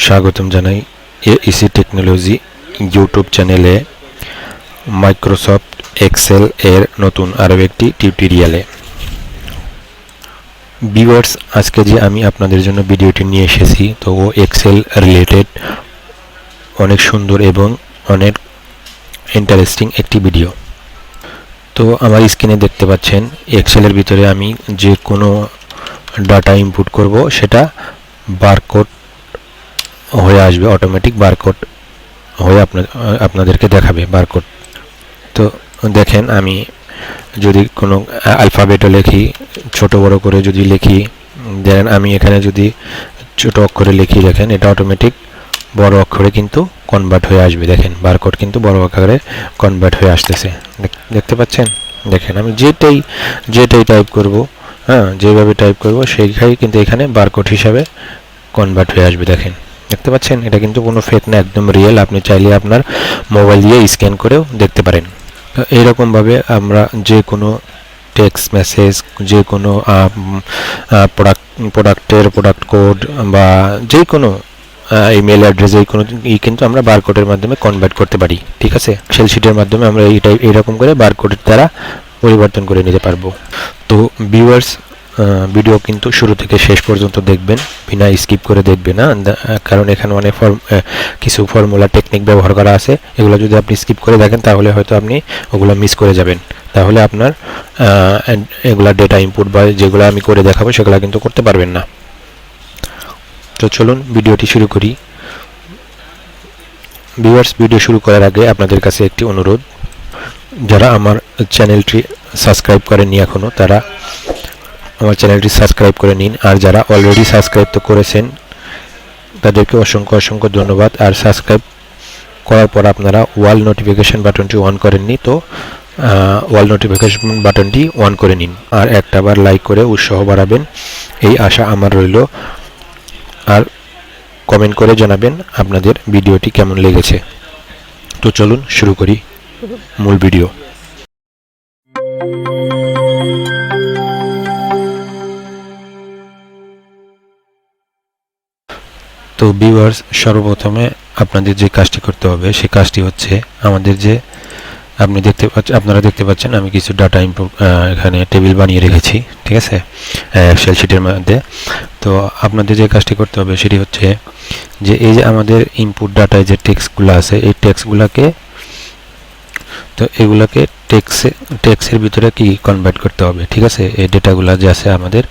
স্বাগতম জানাই AEC technology YouTube চ্যানেলে মাইক্রোসফট এক্সেল এর নতুন আরও একটি টিউটোরিয়ালে। ভিউয়ার্স, আজকে যে আমি আপনাদের জন্য ভিডিওটি নিয়ে এসেছি তো ও এক্সেল রিলেটেড অনেক সুন্দর এবং অনেক ইন্টারেস্টিং একটি ভিডিও। তো আমার স্ক্রিনে দেখতে পাচ্ছেন এক্সেলের ভিতরে আমি যে কোনো ডাটা ইনপুট করব সেটা বারকোড হয়ে আসবে, অটোমেটিক বারকোড হয়ে আপনাদেরকে দেখাবে বারকোড। তো দেখেন, আমি যদি কোনো অ্যালফাবেটও লিখি, ছোট বড় করে যদি লিখি, দেখেন আমি এখানে যদি ছোট অক্ষরে লিখি, দেখেন এটা অটোমেটিক বড় অক্ষরে কিন্তু কনভার্ট হয়ে আসবে। দেখেন বারকোড কিন্তু বড় আকারে কনভার্ট হয়ে আসতেছে, দেখতে পাচ্ছেন। দেখেন আমি যেটাই টাইপ করব, যেভাবে টাইপ করব সেইটাই কিন্তু এখানে বারকোড হিসাবে কনভার্ট হয়ে আসবে। দেখতে পাচ্ছেন, এটা কিন্তু কোনো ফেক না, একদম রিয়েল। আপনি চাইলে আপনার মোবাইল দিয়ে স্ক্যান করেও দেখতে পারেন। এইরকমভাবে আমরা যে কোনো টেক্সট মেসেজ, যে কোনো প্রোডাক্ট কোড বা যে কোনো ইমেল অ্যাড্রেস, যে কোনো কিন্তু আমরা বারকোডের মাধ্যমে কনভার্ট করতে পারি। ঠিক আছে, এক্সেল শিটের মাধ্যমে আমরা এইরকম করে বারকোডের দ্বারা পরিবর্তন করে নিতে পারবো। তো ভিউয়ার্স, ভিডিও কিন্তু শুরু থেকে শেষ পর্যন্ত দেখবেন, বিনা স্কিপ করে দেখবেন না, কারণ এখানে অনেক কিছু ফর্মুলা টেকনিক ব্যবহার করা আছে। এগুলো যদি আপনি স্কিপ করে দেখেন তাহলে হয়তো আপনি ওগুলো মিস করে যাবেন, তাহলে আপনার এগুলা ডেটা ইনপুট বা যেগুলো আমি করে দেখাবো সেগুলো কিন্তু করতে পারবেন না। তো চলুন ভিডিওটি শুরু করি। ভিউয়ার্স, ভিডিও শুরু করার আগে আপনাদের কাছে একটি অনুরোধ, যারা আমার চ্যানেলটি সাবস্ক্রাইব করেননি এখনও, তারা আমার চ্যানেলটি সাবস্ক্রাইব করে নিন। আর যারা অলরেডি সাবস্ক্রাইব তো করেছেন তাদেরকে অসংখ্য ধন্যবাদ। আর সাবস্ক্রাইব করার পর আপনারা ওয়াল নোটিফিকেশন বাটনটি অন করেননি, তো ওয়াল নোটিফিকেশন বাটনটি অন করে নিন। আর একটাবার লাইক করে উৎসাহ বাড়াবেন, এই আশা আমার রইল। আর কমেন্ট করে জানাবেন আপনাদের ভিডিওটি কেমন লেগেছে। তো চলুন শুরু করি মূল ভিডিও। তো ভিউয়ার্স, সর্বপ্রথমে আপনাদের যে কাজটি করতে হবে সেই কাজটি হচ্ছে, আমাদের যে আপনারা দেখতে পাচ্ছেন আমি কিছু ডাটা ইনপুট এখানে টেবিল বানিয়ে রেখেছি, ঠিক আছে, এক্সেল শিটের মধ্যে। তো আপনাদের যে কাজটি করতে হবে সেটি হচ্ছে যে এই যে আমাদের ইনপুট ডাটায় যে টেক্সটগুলো আছে, এই টেক্সটগুলোকে এগুলোকে টেক্সের ভিতরে কি কনভার্ট করতে হবে। ঠিক আছে, এই ডেটাগুলো যে আছে আমাদের,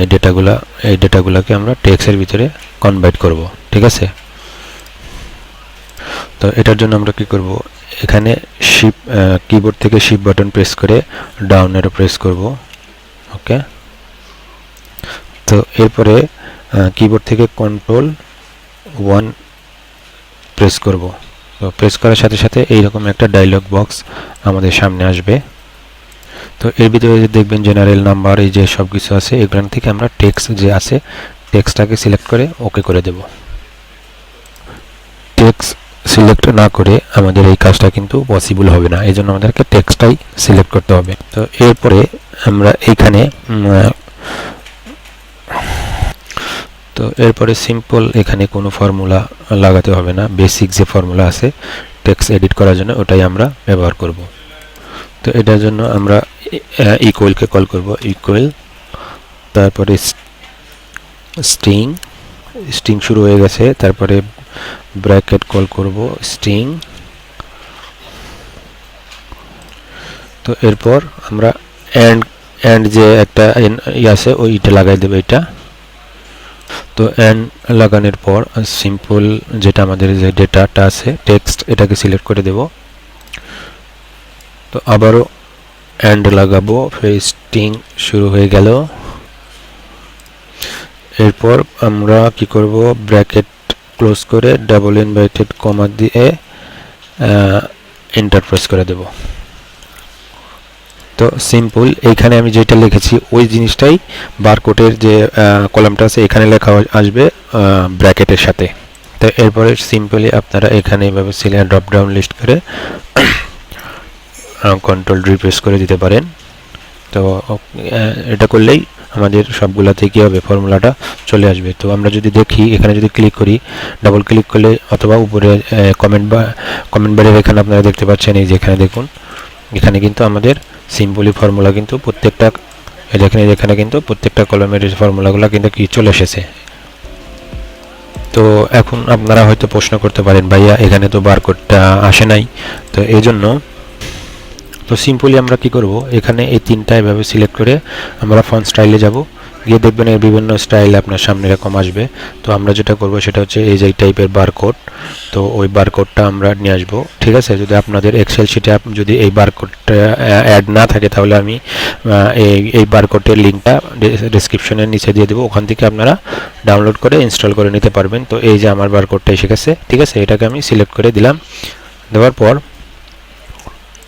এই ডেটাগুলোকে আমরা টেক্সের ভিতরে কনভার্ট করব। ঠিক আছে, তো এটার জন্য আমরা কি করব, এখানে কিবোর্ড থেকে শিফট বাটন প্রেস করে ডাউন অ্যারো প্রেস করব। ওকে, তো এরপরে কিবোর্ড থেকে Ctrl+1 প্রেস করব। তো প্রেস করার সাথে সাথে এইরকম একটা ডায়লগ বক্স আমাদের সামনে আসবে। তো এর ভিতরে দেখবেন জেনারেল নাম্বার, এই যে সব কিছু আছে, এখান থেকে আমরা টেক্সট যে আছে টেক্সটটাকে সিলেক্ট করে ওকে করে দেব। টেক্সট সিলেক্ট না করে আমাদের এই কাজটা কিন্তু পসিবল হবে না, এই জন্য আমাদেরকে টেক্সটটাই সিলেক্ট করতে হবে। তো এরপরে আমরা এইখানে সিম্পল এখানে কোনো ফর্মুলা লাগাতে হবে না, বেসিক যে ফর্মুলা আছে টেক্সট এডিট করার জন্য ওটাই আমরা ব্যবহার করব। তো এটার জন্য আমরা ইকুয়ালকে কল করব, ইকুয়াল, তারপরে স্ট্রিং শুরু হয়ে গেছে, তারপরে ব্র্যাকেট কল করব স্ট্রিং। তো এরপর আমরা এন্ড যে একটা আছে ওইটা লাগাই দেব এটা। তো এন্ড লাগানোর পর সিম্পল যেটা আমাদের যে ডেটাটা আছে টেক্সট, এটাকে সিলেক্ট করে দেব। তো আবারও এন্ড লাগাবো, স্ট্রিং শুরু হয়ে গেল। এরপর আমরা কি করব, ব্র্যাকেট ক্লোজ করে ডাবল ইনভার্টেড কমা দিয়ে এন্টার প্রেস করে দেব। তো সিম্পল এইখানে আমি যেটা লিখেছি ওই জিনিসটাই বারকোডের যে কলামটা আছে এখানে লেখা আসবে ব্র্যাকেটের সাথে। তো এরপরে সিম্পলি আপনারা এখানে এভাবে সিলেক্ট ড্রপ ডাউন লিস্ট করে Ctrl+D প্রেস করে দিতে পারেন। তো এটা করলেই আমাদের সবগুলাতে কী হবে, ফর্মুলাটা চলে আসবে। তো আমরা যদি দেখি, এখানে যদি ক্লিক করি, ডাবল ক্লিক করলে অথবা উপরে কমেন্ট বারের এখানে আপনারা দেখতে পাচ্ছেন, এই যে এখানে দেখুন, এখানে কিন্তু আমাদের সিম্পলি ফর্মুলা কিন্তু প্রত্যেকটা, দেখেন এখানে কিন্তু প্রত্যেকটা কলমের ফর্মুলাগুলো কিন্তু কি চলে এসেছে। তো এখন আপনারা হয়তো প্রশ্ন করতে পারেন, ভাইয়া এখানে তো বারকোডটা আসে নাই, তো এই জন্য তো সিম্পলি আমরা কি করব, এখানে এই তিনটা এভাবে সিলেক্ট করে আমরা ফন্ট স্টাইলে যাব, গিয়ে দেখবেন এর বিভিন্ন স্টাইল আপনার সামনে এরকম আসবে। তো আমরা যেটা করব সেটা হচ্ছে এই যে টাইপের বারকোড, তো ওই বারকোডটা আমরা নিয়ে আসবো, ঠিক আছে। যদি আপনাদের এক্সেল শিটে যদি এই বারকোডটা অ্যাড না থাকে, তাহলে আমি এই বারকোডের লিঙ্কটা ডেসক্রিপশনের নিচে দিয়ে দেবো, ওখান থেকে আপনারা ডাউনলোড করে ইনস্টল করে নিতে পারবেন। তো এই যে আমার বারকোডটা এসে গেছে, ঠিক আছে, এটাকে আমি সিলেক্ট করে দিলাম। দেওয়ার পর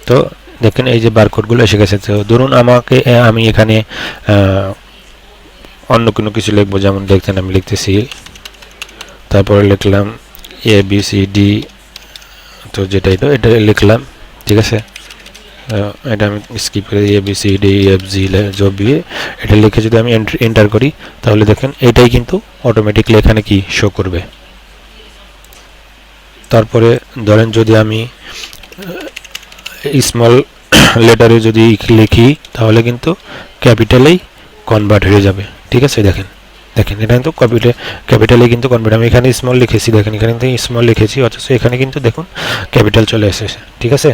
তো দেখেন এই যে বারকোডগুলো এসে গেছে। তো ধরুন আমি এখানে অন্য কোনো কিছু লিখবো, যেমন দেখতেন আমি লিখতেছি, তারপরে লিখলাম ABCD, তো যেটাই তো এটা লিখলাম, ঠিক আছে। এটা আমি স্কিপ করে ABCDEFG এটা লিখে যদি আমি এন্টার করি, তাহলে দেখেন এটাই কিন্তু অটোমেটিকলি এখানে কি শো করবে। তারপরে ধরেন যদি আমি স্মল লেটারে যদি লিখি, তাহলে কিন্তু ক্যাপিটালেই কনভার্ট হয়ে যাবে, ঠিক আছে। দেখেন এটা কিন্তু ক্যাপিটালে কিন্তু কনভার্ট, আমি এখানে স্মল লিখেছি, দেখেন এখানে কিন্তু স্মল লিখেছি, অথচ এখানে কিন্তু দেখুন ক্যাপিটাল চলে এসেছে, ঠিক আছে।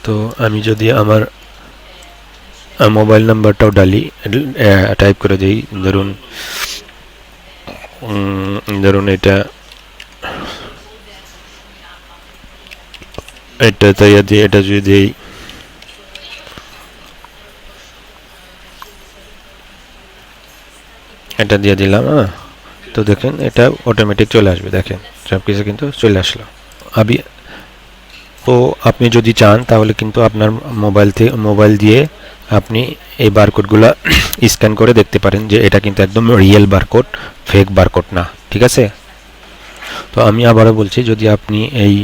তো আমি যদি আমার মোবাইল নাম্বারটাও টাইপ করে দিই, ধরুন এটা এটা যদি দিই, এটা দিয়ে দিলাম, তো দেখেন এটা অটোমেটিক চলে আসবে, দেখেন সব কিছু কিন্তু চলে আসলো। তো আপনি যদি চান তাহলে কিন্তু আপনার মোবাইল দিয়ে আপনি এই বারকোডগুলো স্ক্যান করে দেখতে পারেন যে এটা কিন্তু একদম রিয়েল বারকোড, ফেক বারকোড না, ঠিক আছে। তো আমি আবারও বলছি, যদি আপনি এই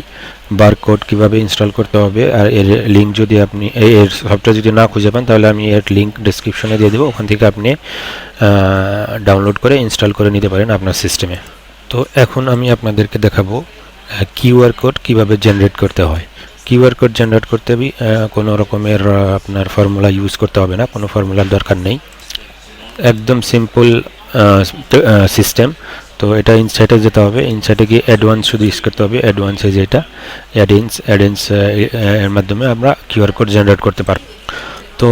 বারকোড কিভাবে ইনস্টল করতে হবে আর এর লিঙ্ক যদি আপনি এর সফটওয়্যার যদি না খুঁজে পান, তাহলে আমি এর লিঙ্ক ডেসক্রিপশনে দিয়ে দেবো, ওখান থেকে আপনি ডাউনলোড করে ইনস্টল করে নিতে পারেন আপনার সিস্টেমে। তো এখন আমি আপনাদেরকে দেখাবো কিউআর কোড কিভাবে জেনারেট করতে হয়। কিউআর কোড জেনারেট করতে কোনো রকমের আপনার ফর্মুলা ইউজ করতে হবে না, কোনো ফর্মুলার দরকার নেই, একদম সিম্পল সিস্টেম। তো এটা ইনসাইটে যেতে হবে, ইনসাইটে গিয়ে অ্যাডভান্স শুধু ইউজ করতে হবে, অ্যাডভান্সে যেটা অ্যাডেন্স এর মাধ্যমে আমরা কিউআর কোড জেনারেট করতে পারব। তো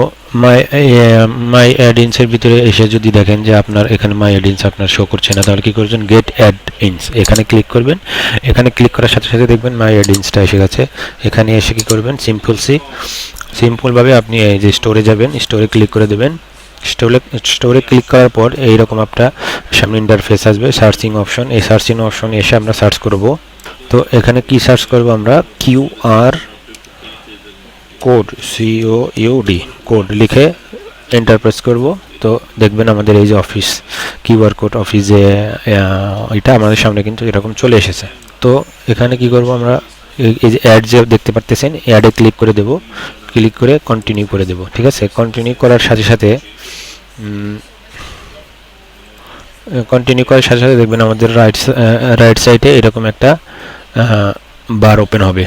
মাই অ্যাডিন্সের ভিতরে এসে যদি দেখেন যে আপনার এখানে মাই অ্যাডিন্স আপনার শো করছে না, তাহলে কী করছেন, গেট অ্যাড-ইনস এখানে ক্লিক করবেন। এখানে ক্লিক করার সাথে সাথে দেখবেন মাই অ্যাডিন্সটা এসে গেছে। এখানে এসে কী করবেন, সিম্পলভাবে আপনি এই যে স্টোরে যাবেন, স্টোরে ক্লিক করে দেবেন। স্টোরে ক্লিক করার পর এইরকম একটা সামনে ইন্টারফেস আসবে, সার্চিং অপশন। এই সার্চিং অপশন এসে আমরা সার্চ করব। তো এখানে কি সার্চ করব আমরা, QR কোড, COUD কোড লিখে এন্টার প্রেস করব। তো দেখবেন আমাদের এই যে অফিস কিউআর কোড অফিসে এটা আমাদের সামনে কিন্তু এরকম চলে এসেছে। তো এখানে কি করব আমরা, এই যে অ্যাড যে দেখতে পারতেছেন, অ্যাডে ক্লিক করে দেব, ক্লিক করে কন্টিনিউ করে দেব, ঠিক আছে। কন্টিনিউ করার সাথে সাথে দেখবেন আমাদের রাইট সাইডে এরকম একটা বার ওপেন হবে।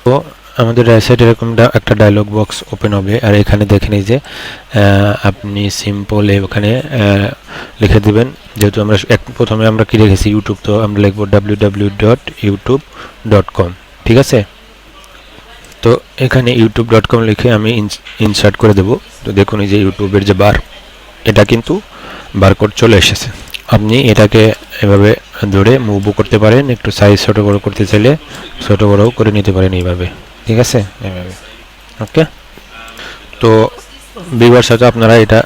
তো আমাদের রাইট সাইডে এরকম একটা ডায়লগ বক্স ওপেন হবে, আর এখানে দেখেন এই যে আপনি সিম্পল ওখানে লিখে দেবেন, যেহেতু আমরা প্রথমে আমরা কি রেখেছি ইউটিউব, তো আমরা লিখব www.youtube.com, ঠিক আছে। তো এখানে youtube.com লিখে আমি ইনসার্ট করে দেব। তো দেখুন এই যে ইউটিউবের যে এটা কিন্তু বারকোড চলে এসেছে। আপনি এটাকে এভাবে ধরে মুভও করতে পারেন, একটু সাইজ ছোট বড় করতে চাইলে ছোট বড়ও করে নিতে পারেন এইভাবে, ঠিক আছে, এভাবে। ওকে, তো ভিউয়ার্স হয়তো আপনারা এটা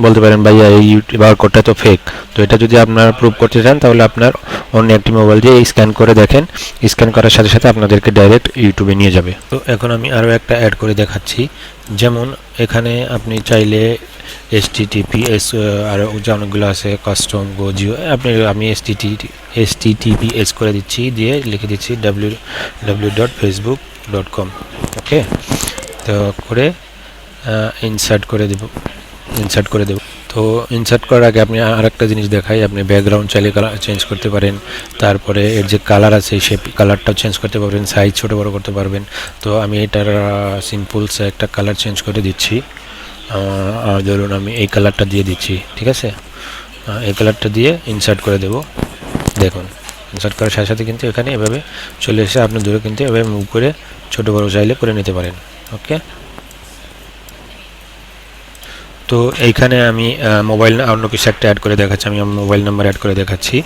বলতে পারেন, ভাইয়া এই বারকোডটা তো ফেক। তো এটা যদি আপনারা প্রুভ করতে চান, তাহলে আপনার অন্য একটি মোবাইল দিয়ে স্ক্যান করে দেখেন, স্ক্যান করার সাথে সাথে আপনাদেরকে ডাইরেক্ট ইউটিউবে নিয়ে যাবে। তো এখন আমি আরও একটা অ্যাড করে দেখাচ্ছি। যেমন এখানে আপনি চাইলে HTTPS আরও যে অনেকগুলো আছে, কাস্টম জিও, আমি HTTPS করে দিচ্ছি, দিয়ে লিখে দিচ্ছি www.facebook.com। ওকে, তো করে ইনসার্ট করে দেব। তো ইনসার্ট করার আগে আপনি আরেকটা জিনিস দেখাই, আপনি ব্যাকগ্রাউন্ড চাইলে কালার চেঞ্জ করতে পারেন, তারপরে এর যে কালার আছে সেই কালারটাও চেঞ্জ করতে পারবেন, সাইজ ছোটো বড়ো করতে পারবেন। তো আমি এটার সিম্পল একটা কালার চেঞ্জ করে দিচ্ছি। ধরুন আমি এই কালারটা দিয়ে দিচ্ছি, ঠিক আছে। এই কালারটা দিয়ে ইনসার্ট করে দেব। দেখুন ইনসার্ট করার সাথে সাথে কিন্তু এখানে এভাবে চলে এসে আপনি দূরে কিন্তু এভাবে মুভ করে ছোটো বড়ো চাইলে করে নিতে পারেন। ওকে, তো এইখানে আমি মোবাইল অন্য কিছু একটা অ্যাড করে দেখাচ্ছি, আমি আমার মোবাইল নাম্বার অ্যাড করে দেখাচ্ছি।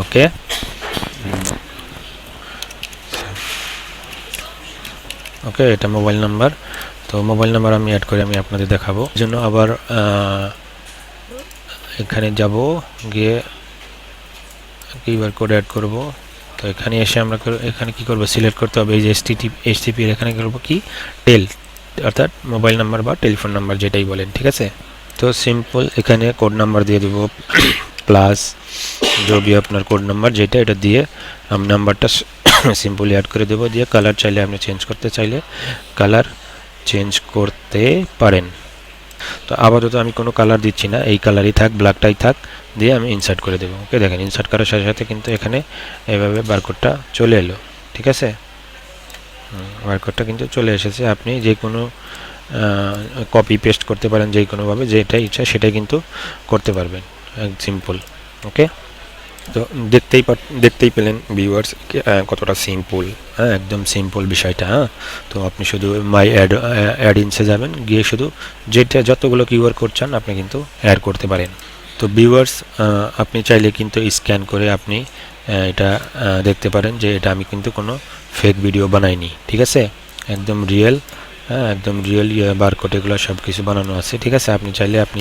ওকে, ওকে, এটা মোবাইল নাম্বার। তো মোবাইল নাম্বার আমি অ্যাড করে আমি আপনাদের দেখাবো জন্য আবার এখানে যাব, গিয়ে কিউআর কোড অ্যাড করব। তো এখানে এসে আমরা এখানে কি করব, সিলেক্ট করতে হবে এই যে এইচটিপি এর এখানে করব কি টেল, অর্থাৎ মোবাইল নাম্বার বা টেলিফোন নাম্বার যেটাই বলেন, ঠিক আছে। তো সিম্পল এখানে কোড নাম্বার দিয়ে দেব প্লাস जो আপনার কোড নাম্বার যেটা এটা দিয়ে আমি নাম্বারটা সিম্পলি অ্যাড করে দেব। দিয়ে কালার চাইলে আপনি চেঞ্জ করতে চাইলে কালার চেঞ্জ করতে পারেন। তো আপাতত আমি কোনো কালার দিচ্ছি না, এই কালারই থাক, ব্ল্যাকটাই থাক, দিয়ে আমি ইনসার্ট করে দেবো। ওকে, দেখেন ইনসার্ট করার সাথে সাথে কিন্তু এখানে এভাবে বারকোডটা চলে এলো, ঠিক আছে। বারকোডটা কিন্তু চলে এসেছে। আপনি যে কোনো কপি পেস্ট করতে পারেন, যে কোনোভাবে যেটা ইচ্ছা সেটাই কিন্তু করতে পারবেন, সিম্পল। ওকে, তো দেখতেই পেলেন ভিউয়ার্স কতটা সিম্পল। হ্যাঁ, একদম সিম্পল বিষয়টা। হ্যাঁ, তো আপনি শুধু মাই অ্যাড ইনসে যাবেন, গিয়ে শুধু যেটা যতগুলো কিউআর কোড চান আপনি কিন্তু অ্যাড করতে পারেন। তো ভিউয়ার্স আপনি চাইলে কিন্তু স্ক্যান করে আপনি এটা দেখতে পারেন যে এটা আমি কিন্তু কোনো ফেক ভিডিও বানাইনি, ঠিক আছে, একদম রিয়েল। হ্যাঁ, একদম রিয়েল বারকোড এগুলো সব কিছু বানানো আছে, ঠিক আছে। আপনি চাইলে আপনি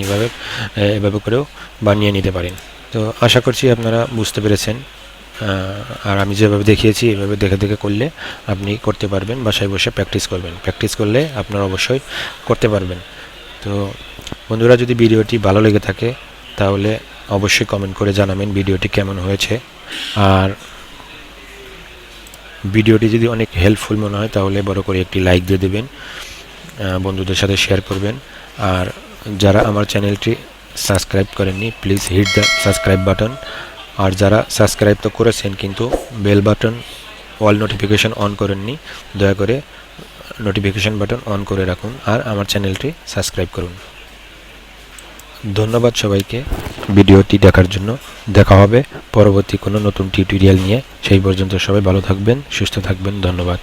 এভাবে করেও বানিয়ে নিতে পারেন। তো আশা করছি আপনারা বুঝতে পেরেছেন। আর আমি যেভাবে দেখিয়েছি এভাবে দেখে দেখে করলে আপনি করতে পারবেন, বাসায় বসে প্র্যাকটিস করবেন, প্র্যাকটিস করলে আপনারা অবশ্যই করতে পারবেন। তো বন্ধুরা, যদি ভিডিওটি ভালো লেগে থাকে তাহলে অবশ্যই কমেন্ট করে জানাবেন ভিডিওটি কেমন হয়েছে। আর ভিডিওটি যদি অনেক হেল্পফুল মনে হয় তাহলে বড় করে একটি লাইক দিয়ে দেবেন, বন্ধুদের সাথে শেয়ার করবেন। আর যারা আমার চ্যানেলটি সাবস্ক্রাইব করেননি please hit the subscribe button. আর যারা সাবস্ক্রাইব তো করেছেন কিন্তু bell button all notification on করেননি, দয়া করে নোটিফিকেশন বাটন অন করে রাখুন আর আমার চ্যানেলটি সাবস্ক্রাইব করুন। ধন্যবাদ সবাইকে ভিডিওটি দেখার জন্য। দেখা হবে পরবর্তী কোনো নতুন টিউটোরিয়াল নিয়ে। সেই পর্যন্ত সবাই ভালো থাকবেন, সুস্থ থাকবেন। ধন্যবাদ।